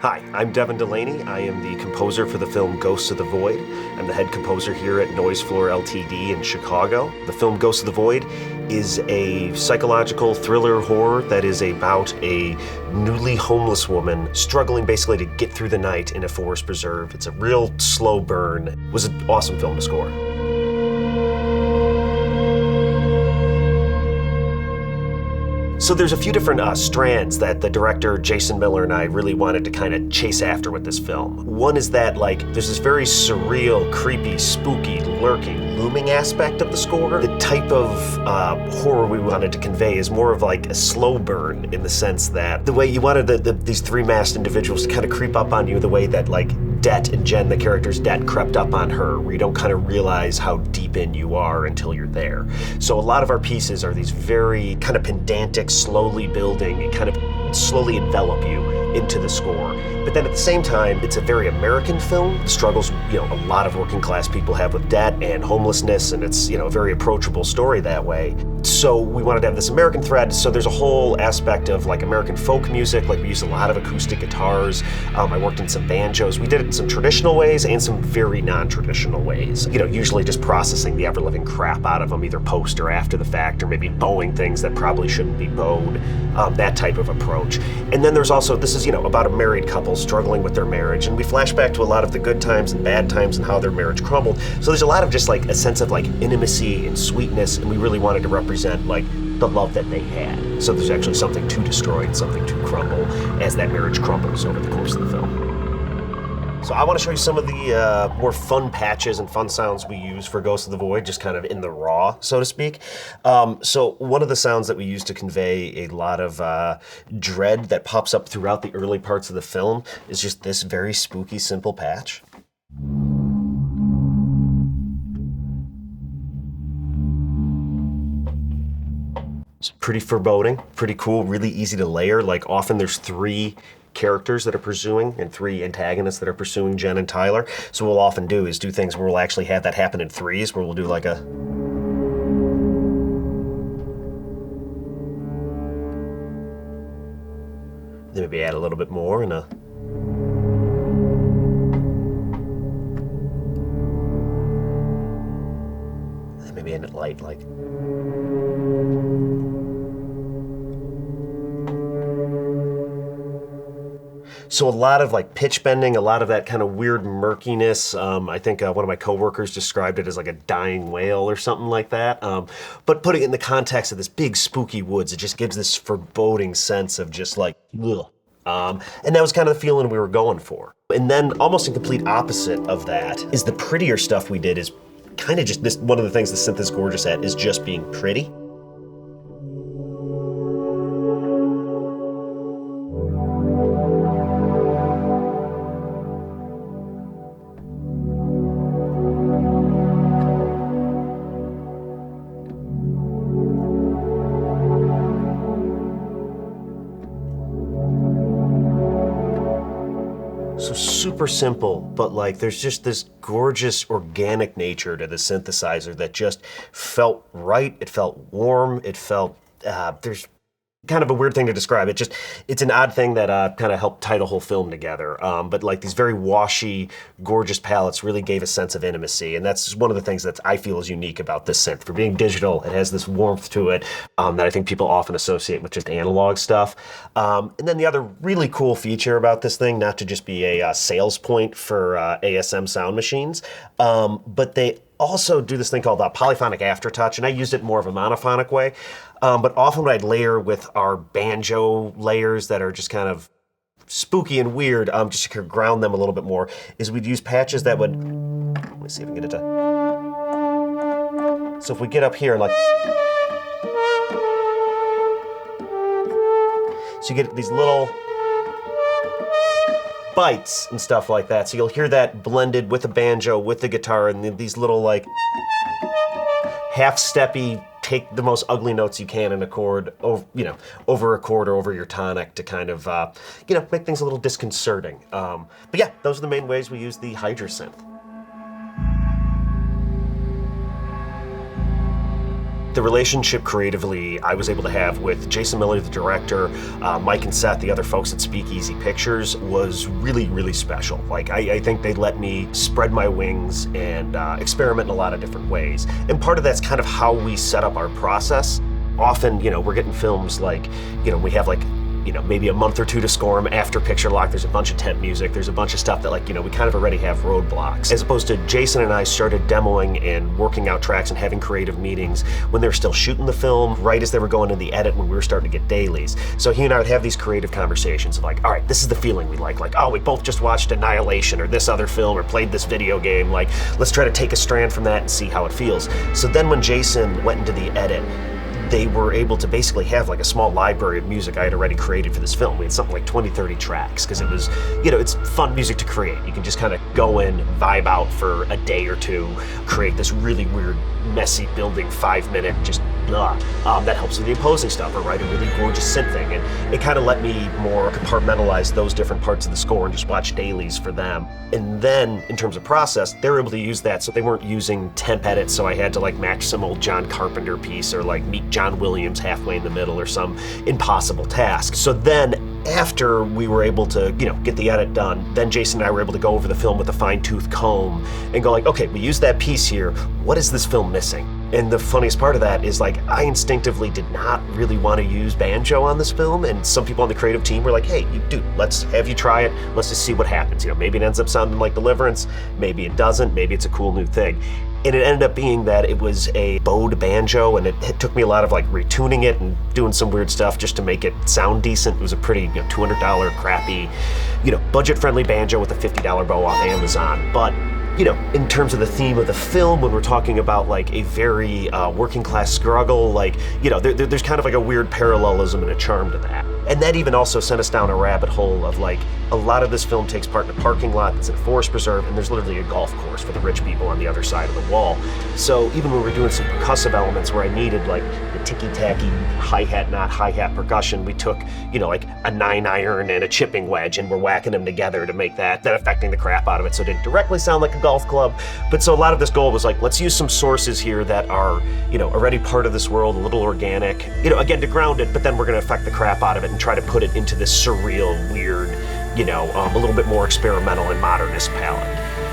Hi, I'm Devin Delaney. I am the composer for the film Ghosts of the Void. I'm the head composer here at Noisefloor Ltd. In Chicago. The film Ghosts of the Void is a psychological thriller horror that is about a newly homeless woman struggling basically to get through the night in a forest preserve. It's a real slow burn. It was an awesome film to score. So there's a few different strands that the director, Jason Miller, and I really wanted to kind of chase after with this film. One is that, there's this very surreal, creepy, spooky, lurking, looming aspect of the score. The type of horror we wanted to convey is more of like a slow burn, in the sense that the way you wanted these three masked individuals to kind of creep up on you the way that Det and Jen, the character's Det, crept up on her, where you don't kind of realize how deep in you are until you're there. So a lot of our pieces are these very kind of pedantic, slowly building, and kind of slowly envelop you into the score. But then at the same time, it's a very American film. The struggles, a lot of working class people have with debt and homelessness, and it's, a very approachable story that way. So we wanted to have this American thread, so there's a whole aspect of American folk music, we use a lot of acoustic guitars. I worked in some banjos. We did it in some traditional ways and some very non-traditional ways. Usually just processing the ever-living crap out of them, either post or after the fact, or maybe bowing things that probably shouldn't be bowed, that type of approach. And then there's also, this is, about a married couple struggling with their marriage, and we flash back to a lot of the good times and bad times and how their marriage crumbled. So there's a lot of just a sense of intimacy and sweetness, and we really wanted to represent the love that they had. So there's actually something to destroy and something to crumble as that marriage crumbles over the course of the film. So I want to show you some of the more fun patches and fun sounds we use for Ghosts of the Void, just kind of in the raw, so to speak. So one of the sounds that we use to convey a lot of dread that pops up throughout the early parts of the film is just this very spooky, simple patch. It's pretty foreboding, pretty cool, really easy to layer. Often there's three characters that are pursuing and three antagonists that are pursuing Jen and Tyler. So what we'll often do is do things where we'll actually have that happen in threes, where we'll do then maybe add a little bit more and then maybe end it light, So a lot of pitch bending, a lot of that kind of weird murkiness. I think one of my coworkers described it as a dying whale or something like that. But putting it in the context of this big spooky woods, it just gives this foreboding sense of just ugh. And that was kind of the feeling we were going for. And then almost in complete opposite of that is the prettier stuff we did is kind of just this, one of the things the synth is gorgeous at is just being pretty. So super simple, but there's just this gorgeous organic nature to the synthesizer that just felt right. It felt warm. It felt, there's kind of a weird thing to describe. It's an odd thing that kind of helped tie the whole film together. But these very washy, gorgeous palettes really gave a sense of intimacy. And that's one of the things that I feel is unique about this synth. For being digital, it has this warmth to it that I think people often associate with just analog stuff. And then the other really cool feature about this thing, not to just be a sales point for ASM sound machines, but they also do this thing called polyphonic aftertouch, and I used it more of a monophonic way. But often what I'd layer with our banjo layers that are just kind of spooky and weird, just to kind of ground them a little bit more, is we'd use patches that would, let me see if I can get it to, so if we get up here and so you get these little bites and stuff like that. So you'll hear that blended with a banjo, with the guitar, and these little half-steppy, take the most ugly notes you can in a chord, over a chord or over your tonic to kind of, make things a little disconcerting. But yeah, those are the main ways we use the Hydra synth. The relationship creatively I was able to have with Jason Miller, the director, Mike and Seth, the other folks at Speakeasy Pictures, was really, really special. Like, I think they let me spread my wings and experiment in a lot of different ways. And part of that's kind of how we set up our process. Often, we're getting films like, we have like, maybe a month or two to score them after picture lock. There's a bunch of temp music. There's a bunch of stuff that we kind of already have roadblocks. As opposed to Jason and I started demoing and working out tracks and having creative meetings when they were still shooting the film, right as they were going in the edit when we were starting to get dailies. So he and I would have these creative conversations of like, all right, this is the feeling we like, oh, we both just watched Annihilation or this other film or played this video game. Like, let's try to take a strand from that and see how it feels. So then when Jason went into the edit, they were able to basically have like a small library of music I had already created for this film. We had something like 20, 30 tracks, because it was, it's fun music to create. You can just kind of go in, vibe out for a day or two, create this really weird, messy building, 5-minute, just blah. That helps with the imposing stuff, or write a really gorgeous synth thing. And it kind of let me more compartmentalize those different parts of the score and just watch dailies for them. And then, in terms of process, they were able to use that, so they weren't using temp edits, so I had to like match some old John Carpenter piece or like meet John Williams halfway in the middle or some impossible task. So then, after we were able to, get the edit done, then Jason and I were able to go over the film with a fine-tooth comb and go like, okay, we used that piece here. What is this film missing? And the funniest part of that is like, I instinctively did not really want to use banjo on this film, and some people on the creative team were like, hey, dude, let's have you try it. Let's just see what happens. Maybe it ends up sounding like Deliverance, maybe it doesn't, maybe it's a cool new thing. And it ended up being that it was a bowed banjo, and it took me a lot of like retuning it and doing some weird stuff just to make it sound decent. It was a pretty $200 crappy, budget-friendly banjo with a $50 bow off Amazon. But in terms of the theme of the film, when we're talking about like a very working class struggle, there's kind of like a weird parallelism and a charm to that. And that even also sent us down a rabbit hole of like, a lot of this film takes part in a parking lot that's in a forest preserve, and there's literally a golf course for the rich people on the other side of the wall. So even when we're doing some percussive elements where I needed like the ticky-tacky hi-hat, not hi-hat percussion, we took, like a 9-iron and a chipping wedge, and we're whacking them together to make that affecting the crap out of it, so it didn't directly sound like a golf club. But so a lot of this goal was like, let's use some sources here that are, already part of this world, a little organic, again, to ground it, but then we're gonna affect the crap out of it and try to put it into this surreal, weird, a little bit more experimental and modernist palette.